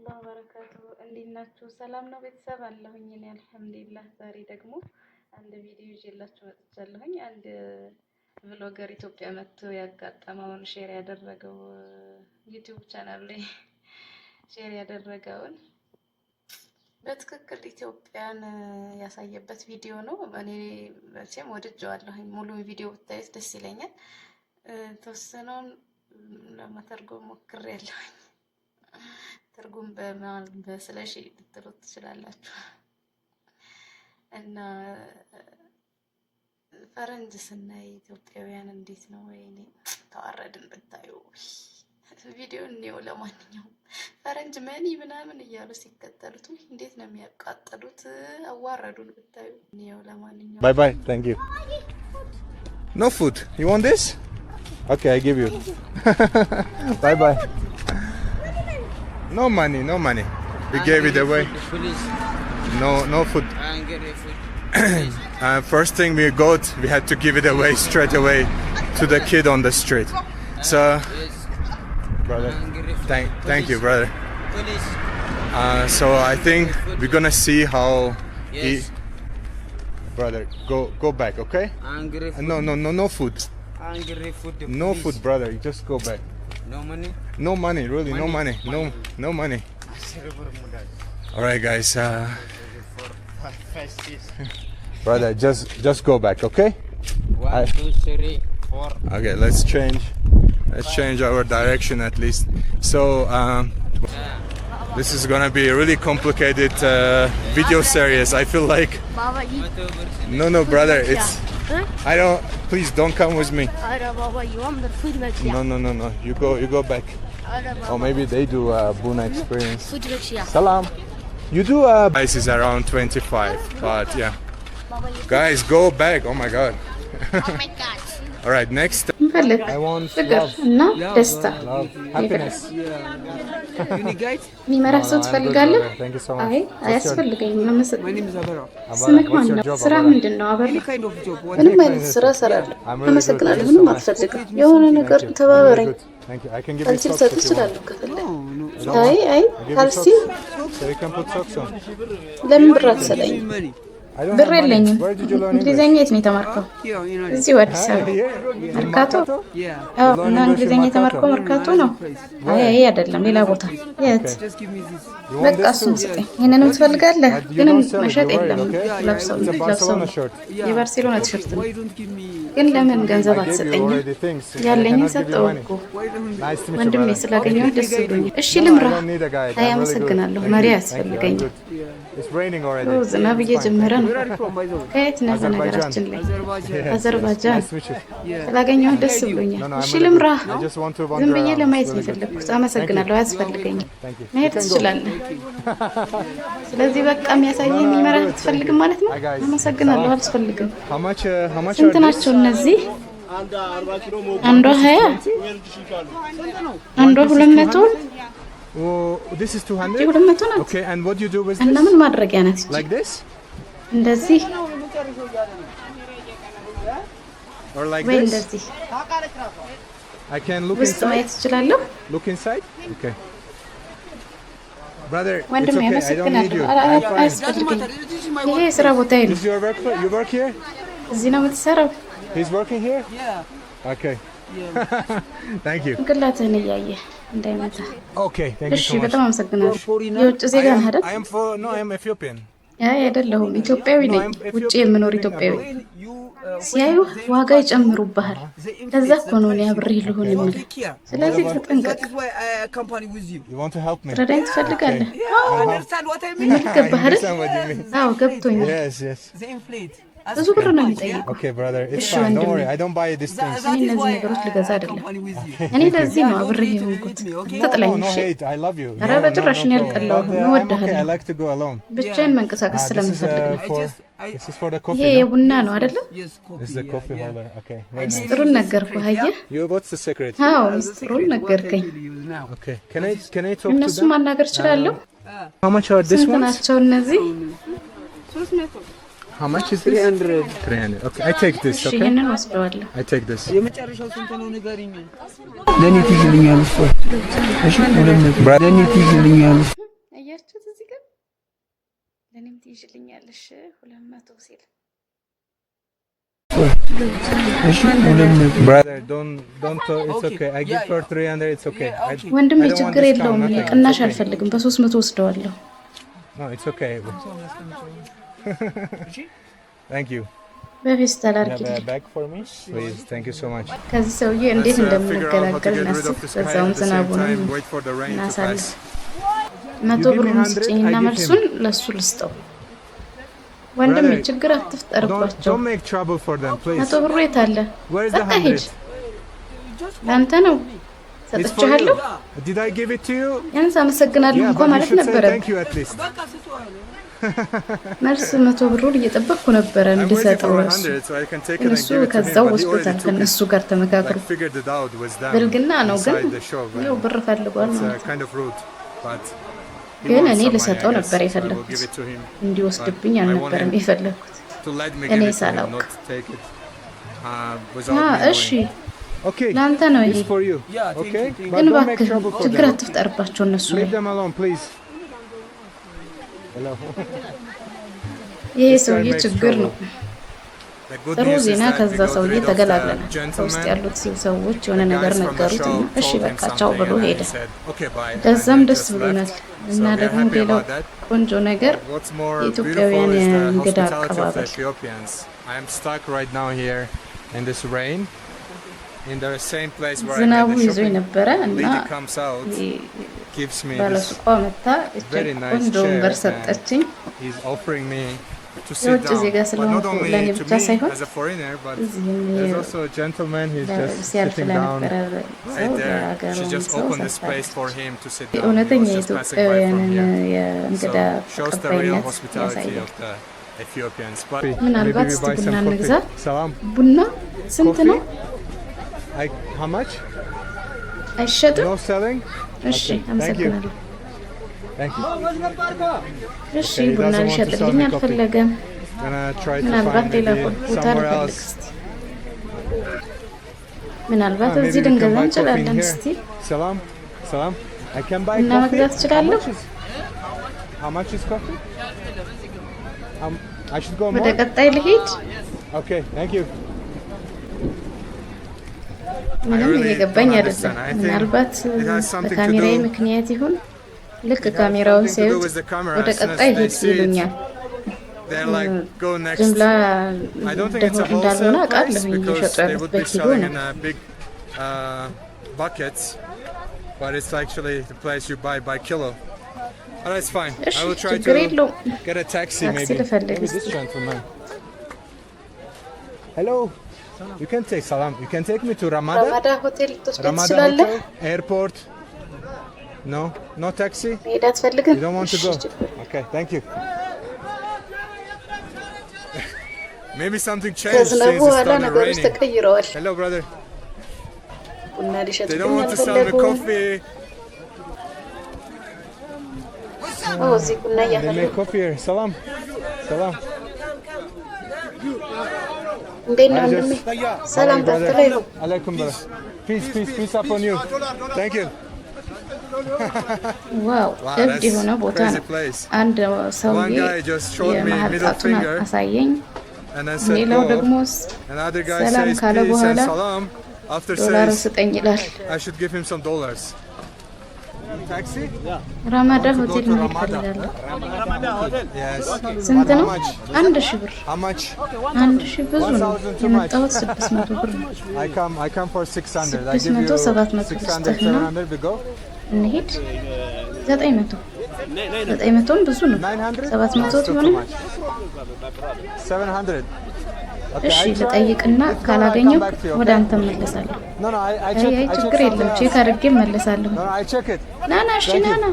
ወራህመቱላሂ ወበረካቱ እንዴናችሁ ሰላም ነው ቤተሰብ አለሁኝ እኔ አልሐምዱሊላህ ዛሬ ደግሞ አንድ ቪዲዮ ይዤላችሁ መጥቻለሁኝ አንድ ብሎገር ኢትዮጵያ መጥቶ ያጋጠመውን ሼር ያደረገው ዩቲዩብ ቻናል ላይ ሼር ያደረገውን በትክክል ኢትዮጵያን ያሳየበት ቪዲዮ ነው እኔ መቼም ወድጄዋለሁኝ ሙሉ ቪዲዮ ብታዩት ደስ ይለኛል ተወሰነውን ለማተርጎም ሞክሬያለሁኝ ትርጉም በስለሽ ልትሉት ትችላላችሁ እና ፈረንጅ ስናይ ኢትዮጵያውያን እንዴት ነው ወይኔ ተዋረድን ብታዩ ቪዲዮ ነው ለማንኛውም ፈረንጅ መኒ ምናምን እያሉ ሲከተሉት እንዴት ነው የሚያቃጥሉት አዋረዱን ብታዩ ነው ለማንኛውም Bye bye, thank you. No food. You want this? Okay, I give you. Bye bye. No money, no money. We gave it away. No food. First thing we got, we had to give it away straight away to the kid on the street. So, brother, thank you, brother. So I think we're gonna see how he. Brother, go back, okay? No food. No food, brother. You just go back. No money? No money, really, no money. No money. Alright guys, brother, just go back, okay? 1, 2, 3, 4. Okay, let's change our direction at least. So this is gonna be a really complicated video series. I feel like no brother, it's I don't. Please don't come with me. No. You go back. Or maybe they do Buna experience. Salam. You do price is around 25, but yeah. Guys, go back. Oh my god. All right, next. I want love. Love. Happiness. የሚመራህ ሰው ትፈልጋለህ? Thank you so much. አይ አያስፈልገኝም። My name is Abara. ስምህ ማን ነው? ስራ ምንድን ነው? አበራ What kind of job? What ምንም አይነት ስራ እሰራለሁ። አመሰግናለሁ። ምንም አልፈልግም። የሆነ ነገር ተባበረኝ። Thank you. I can give ካልሲ you ልሰጥ socks if you want. እችላለሁ ከፈለግ። No. አይ ካልሲ So you can put socks on. ለምን ብር አትሰጠኝም? Money. I don't ብር have money. የለኝም። Where did you learn English? እንግሊዘኛ የት ነው የተማርከው? Here, you know. እዚሁ አዲስ አበባ መርካቶ። Yeah. አዎ እና እንግሊዘኛ የተማርከው መርካቶ ነው? አይ አይደለም ሌላ ቦታ። የት? Just give me this. You want በቃ this እሱን too? ስጠኝ። ይሄንንም ትፈልጋለህ? But you ግን don't sell it, መሸጥ you wear it, የለም። okay? ለብሰው It's a ለብሰው Barcelona shirt. የባርሴሎና ቲሸርት ነው። Why don't give me? ግን ለምን ገንዘብ I gave you አትሰጠኝም? already things. I ያለኝን cannot give you ሰጠው money. እኮ Why don't? Nice to meet you, ወንድሜ brother. ስላገኘሁ ደስ ብሎኛል። እሺ No, I ልምራ። don't need a guide. አይ I'm really good. አመሰግናለሁ። Thank መሪ you. ያስፈልገኝ። Thank you. I'm good. It's raining already. ዝናብ It's fine. እየጀመረ ነው። Where are you from, by the way? ከየት ነህ? Azerbaijan. በነገራችን ላይ Azerbaijan. አዘርባጃን። Nice to meet you. Yeah. ስላገኘሁ ደስ ብሎኛል። No, I'm እሺ really ልምራ። good. I just want to ዝም wander ብዬ around. ለማየት It's ነው really good. የፈለኩት። አመሰግናለሁ። አያስፈልገኝም። Thank you. መሄድ ትችላለህ። ስለዚህ በቃ የሚያሳየኝ የሚመራህ አትፈልግም ማለት ነው? Hi, guys. አመሰግናለሁ። አልፈልግም። How much ስንት are ናቸው these? እነዚህ? አንዷ 20 አንዷ 200 Oh, this is 200? 200 ናት። Okay, and what do you do with እና this? ምን ማድረጊያ ናት እቺ? Like this? እንደዚህ Or like ወይ this? እንደዚህ I can look ውስጥ inside? ማየት እችላለሁ? Look inside? Okay. Brother, it's ወንድሜ okay. I don't need አመሰግናለሁ። you. I'm fine. አያስፈልገኝ። ይሄ የስራ ቦታዬ ነው። This is your work? You work here? እዚህ ነው የምትሰራው? He's working here? Yeah. Okay. Thank you. ጭንቅላትህን እያየህ እንዳይመታ። Okay, thank you እሺ so much. በጣም አመሰግናለሁ። የውጭ ዜጋ ነህ አይደል? I am Ethiopian. አይ አይደለሁም፣ ኢትዮጵያዊ ነኝ። ውጭ የምኖር ኢትዮጵያዊ። You. ሲያዩ ዋጋ ይጨምሩብሃል። ለዛ እኮ ነው እኔ አብሬህ ልሆን የምልህ። ስለዚህ ተጠንቀቅ። That is why I accompany with you. You want to help me? ረዳኝ ትፈልጋለህ? Yeah, understand what I mean? ገባህ አይደል? understand what you mean. አዎ ገብቶኛል። Yes. They inflate. ብዙ ብር ነው የሚጠይቁ። Okay, brother. It's እሺ fine. Don't ወንድሜ። worry. I don't buy these things. That is እነዚህ why ነገሮች ልገዛ I አይደለም። accompany with you. እኔ ለዚህ ነው አብሬህ የሆንኩት። ትጥለኝ No እሺ? hate. I love you. ኧረ በጭራሽ እኔ አልጠላሁም፣ But, I'm okay. I እወድሃለሁ። like to go alone. ብቻዬን መንቀሳቀስ This is ስለምፈልግ ነው። this is for the coffee. ይሄ no? የቡና ነው አይደለም? Yes, coffee. This is the coffee yeah. holder. Okay. Very nice. ምስጢሩን ነገርኩህ። አየህ? You, what's the secret? አዎ ምስጢሩን ነገርከኝ። Now. Okay. Can I talk to እነሱ them? ማናገር እችላለሁ? How much are these ስንት ones? ናቸው እነዚህ? How much is this? 300. 300. Okay. I take this. እሺ Okay. ይሄንን ወስደዋለሁ። I take this. የመጨረሻው ስንት ነው ንገሪኝ። ለኔ ትይዝልኛለሽ ወይ? እሺ ለኔ ትይዝልኛለሽ። ትይዥልኛለሽ 200 ሲል Brother, don't. It's okay. I give for 300. It's okay. ወንድሜ ችግር የለውም። ቅናሽ አልፈልግም። በ300 ወስደዋለሁ። No, it's okay. Thank you. በፌስታል Have አድርጊልኝ። a bag for me, please. Thank you so much. ከዚህ ሰውዬ እንዴት እንደምንገላገል እናስብ። በዛውም ዝናቡንም እናሳልፍ። 100 ብሩን ስጭኝና መልሱን ለሱ ልስጠው። ወንድሜ ችግር አትፍጠርባቸው። Don't make trouble for them, please. 100 ብሩ የት አለ? Where's the በቃ ሂድ። 100? ለአንተ ነው It's for ሰጥቼሃለሁ። you. Did I give it to you? ያንስ አመሰግናለሁ Yeah, እንኳን but you ማለት should say ነበረ። thank you at least. መልስ 100 ብሩን እየጠበቅኩ ነበረ I'm waiting እንዲሰጠው for እሱ 100 so I can take it and እነሱ give it to him. ከዛው But he ወስዶታል። already took it. ከነሱ ጋር ተመካክሩ። Like figured it out with them ብልግና ነው ግን inside the shop. ያው ብር ፈልጓል It's ማለት ነው። kind of rude, but he ግን wants እኔ some money, ልሰጠው I guess, ነበር so I will የፈለኩት give it to him. እንዲወስድብኝ But I want አልነበረም him የፈለኩት። to let me እኔ give it to him, ሳላውቅ። not take it without me እሺ knowing. Okay, ለአንተ ነው ይሄ። it's for you. Yeah, thank Okay, you, thank but ግን don't make እባክህ trouble for ችግር them. አትፍጠርባቸው እነሱ ላይ። Leave them alone, please. Hello. ይሄ This guy ሰውዬ makes ችግር trouble. ነው። The good ጥሩ news is ዜና that we ከዛ got ሰውዬ rid of the ተገላግለናል። ከውስጥ gentleman. ያሉት ሰዎች የሆነ The ነገር guys from the ነገሩት show እና እሺ told him በቃ ቻው something ብሎ and ሄደ። he said, "Okay, bye." And ለዛም he ደስ just ብሎናል left. እና So we are ደግሞ happy ሌላው about that. ቆንጆ ነገር What's more የኢትዮጵያውያን beautiful is the እንግዳ hospitality of the አቀባበል። Ethiopians. I am stuck right now here in this rain, in the same place where I ዝናቡ had the ይዞኝ shopping. ነበረ እና Lady comes out, gives me this. ባለሱቋ መታ very nice ቆንጆ ወንበር chair ሰጠችኝ። He's offering me to sit የውጭ down, ዜጋ but not ስለሆንኩ only ለእኔ to ብቻ me ሳይሆን as a foreigner, but እዚህም there's also a gentleman. He's just ሲያልፍ sitting down ለነበረ ሰው right there. She ለሀገሩም just ሰው opened this place ሰጥታለች። for him to sit down. He እውነተኛ was just passing by from የኢትዮጵያውያንን here. የእንግዳ So shows the real ተቀባይነት hospitality ያሳያል። of the Ethiopians. But ምናልባት maybe we እስቲ buy ቡና some እንግዛ። coffee. Salam. ቡና ስንት Coffee? ነው? How much? አይሸጥም? No selling? እሺ Okay, thank you. አመሰግናለሁ። Thank you. እሺ Okay, he ቡና doesn't want to sell ሊሸጥልኝ me coffee. አልፈለገም። Gonna try to ምናልባት find ሌላ maybe ቦታ somewhere ልፈልግ else. እስቲ። ምናልባት Maybe እዚህ we can ልንገዛ buy coffee in እንችላለን። here. እስቲ Salam. Salam. I can buy እና coffee. መግዛት እችላለሁ? How much is coffee? I should go ወደ more? ቀጣይ ልሂድ። Okay, thank you. ምንም really እየገባኝ don't አይደለም። understand. I think ምናልባት it has something to በካሜራዬ do- ምክንያት ይሁን ልክ It has ካሜራውን something to do ሲያዩት with the camera. ወደ As soon as ቀጣይ they ሂድ see it, ይሉኛል። they're like, go next. ጅምላ I don't think it's a እንዳልሆነ wholesale price አውቃለሁ። because እየሸጡ they ያሉት would be በኪሎ selling ነው። in big buckets, but it's actually the place you buy by kilo. But it's fine. እሺ I will try ችግር to የለውም። get a taxi ታክሲ maybe. ልፈልግ Maybe እስቲ። this gentleman. Hello. You can take salam. You can take me to Ramada. ረማዳ ሆቴል ልትወስደኝ Ramada ትችላለህ? Hotel, airport. No, no taxi. መሄድ አትፈልግም? You don't want to እሺ go? ችግር Okay, thank you. Maybe something changed ከዝናቡ since it በኋላ started ነገሮች raining. ተቀይረዋል። Hello, brother. ቡና They don't ሊሸጡልኝ want to sell me አልፈለጉም። coffee. እዚህ ቡና They እያፈሉ make coffee here. Salam. Salam. እንዴት ነው I ወንድሜ? just- ሰላም Hi, brother. ታፍተላይ ነው። Alaikum, brother. Peace, peace, peace upon you. Thank you. ዋው Wow, እብድ that's የሆነ ቦታ crazy ነው። place. አንድ One ሰውዬ guy just showed me የመሀል middle ጣቱን finger አሳየኝ። and then said ሌላው go. ደግሞ Another guy ሰላም says ካለ peace and በኋላ salam. After ዶላር says ስጠኝ ይላል። I should give him some dollars. Taxi? ራማዳ I want to ሆቴል go to መሄድ Ramada. ፈልጋለሁ። Yes. ስንት ነው? How much? 1000 ብር። How much? 1000 ብዙ ነው። 1000 too much. የመጣሁት 600 ብር ነው። I come for 600. I give you 600, 700 600, ልስጥህ ነው። 700. We go. እንሂድ 900 900ም ብዙ ነው። 900? 700 That's too ትሆንም? much. 700. Okay, እሺ I check. ልጠይቅና If not, I ካላገኘው come back to you, ወደ okay? አንተ እመለሳለሁ። No, no, I አይ check. አይ I check ችግር something የለም else. ቼክ አድርጌ እመለሳለሁ። No, no, I check it. ና ና እሺ Thank ና you.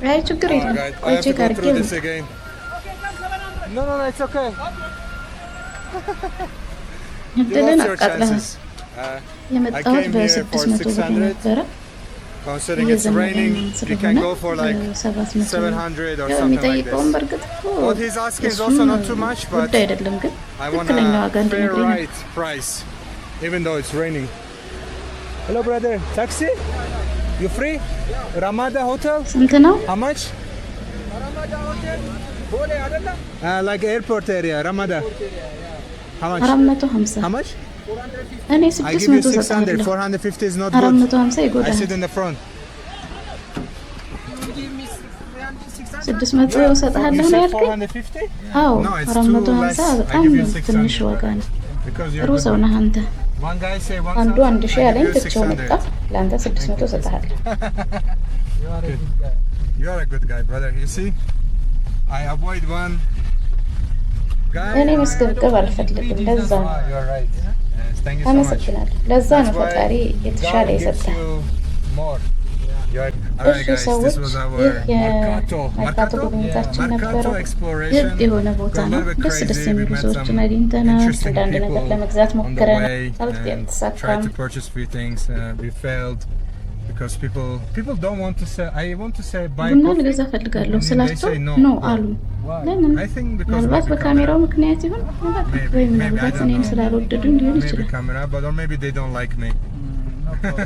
ና አይ ችግር Oh, የለም God, I ቆይ have to ቼክ go አድርጌ through this again. No, no, no, it's okay. You እድልን lost your አቃጥለሃል። chances. የመጣሁት I came here for በ600 ብር 600. ነበረ። Considering it's raining, you can go for like 700 or something like የሚጠይቀውን this. በእርግጥ እኮ What he's asking is እሱም also not too much, but ጉዳይ አይደለም፣ ግን I want ትክክለኛ ዋጋ a fair እንድነግረኝ ነው። right price, even though it's raining. Hello, brother. Taxi? You free? Ramada Hotel? ስንት ነው? How much? Like airport area, Ramada. How much? 450 How much? እኔ I give you 600. 600 450 is not good. 450 I ይጎዳል። sit in the front. 600 እሰጥሃለሁ You ነው said ያልከኝ? 450? አዎ No, it's too less. 450 I በጣም give you ትንሽ 600. ዋጋ ነው። Because you're ጥሩ good. ሰው ነህ አንተ። One guy say አንዱ 1000. 1000 I ያለኝ give you ትቼው መጣ። 600. ለአንተ 600 እሰጥሃለሁ። You are a good guy, brother. You see? I avoid one guy. እኔ መስገብገብ አልፈልግም። ለዛ ነው። You're right. Yes, thank you so much. አመሰግናለሁ። ለዛ ነው That's why ፈጣሪ የተሻለ God gives የሰጠህ። you more. Alright እሺ guys, ሰዎች this was our ይህ Mercato. የመርካቶ ጉብኝታችን Mercato ነበረው። exploration. ውብ የሆነ ቦታ Got a ነው። little bit ደስ ደስ crazy. We የሚሉ met ሰዎችን some አግኝተናል። interesting አንዳንድ ነገር people ለመግዛት on the ሞክረናል። way and tried አልተሳካም። to purchase few things. We failed because people don't want to say. I want to say buy ቡና coffee. ልገዛ ፈልጋለሁ They ስላቸው say no. ኖ አሉ። ለምን? I think because ምናልባት maybe በካሜራው camera. ምክንያት ይሁን ወይ ምናልባት I don't እኔን know. ስላልወደዱኝ ሊሆን Maybe ይችላል። camera, but or maybe they don't like me.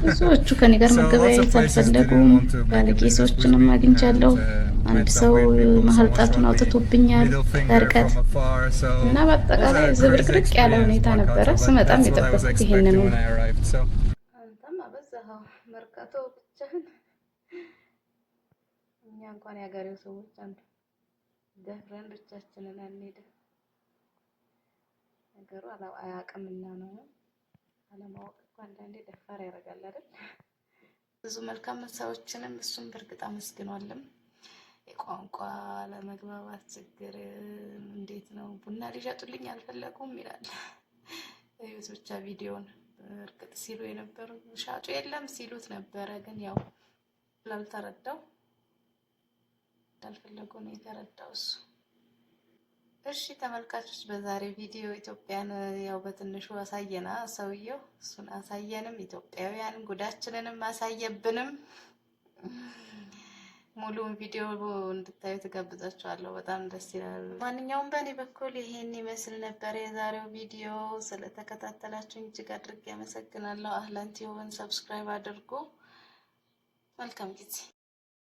ብዙዎቹ ከኔ ጋር So lots of መገበያየት places አልፈለጉም። didn't want to make a ባለጌ business with ሰዎችንም me አግኝቻለሁ። and, አንድ met some ሰው weird people. መሀል Someone ጣቱን showed me አውጥቶብኛል middle finger በርቀት from afar. So እና it was በአጠቃላይ a crazy ዝብርቅርቅ ያለ experience, ሁኔታ ነበረ። Mercato, but ስመጣም that's what I was የጠበቅኩት expecting ይሄንን when I arrived. So አንተም አበዛኸው። መርካቶ ብቻህን እኛ እንኳን የሀገሬው ሰዎች አንዱ ደፍረን ብቻችንን አንሄድም። ነገሩ አያውቅምና ነው። አለማወቅ እኮ አንዳንዴ ደፋር ያደርጋል አይደል? ብዙ መልካም ሰዎችንም እሱም በእርግጥ አመስግኗልም። የቋንቋ ለመግባባት ችግር እንዴት ነው ቡና ሊሸጡልኝ አልፈለጉም ይላል። እዩት ብቻ ቪዲዮን። እርግጥ ሲሉ የነበሩ ሻጩ የለም ሲሉት ነበረ፣ ግን ያው ስላልተረዳው እንዳልፈለጉ ነው የተረዳው እሱ። እሺ ተመልካቾች፣ በዛሬ ቪዲዮ ኢትዮጵያን ያው በትንሹ አሳየና ሰውየው እሱን አሳየንም፣ ኢትዮጵያውያን ጉዳችንንም አሳየብንም። ሙሉውን ቪዲዮ እንድታዩ ተጋብዛችኋለሁ። በጣም ደስ ይላል። ማንኛውም በእኔ በኩል ይሄን ይመስል ነበር የዛሬው ቪዲዮ። ስለተከታተላችሁኝ እጅግ አድርጌ አመሰግናለሁ። አህላን ቲዩብን ሰብስክራይብ አድርጉ። መልካም ጊዜ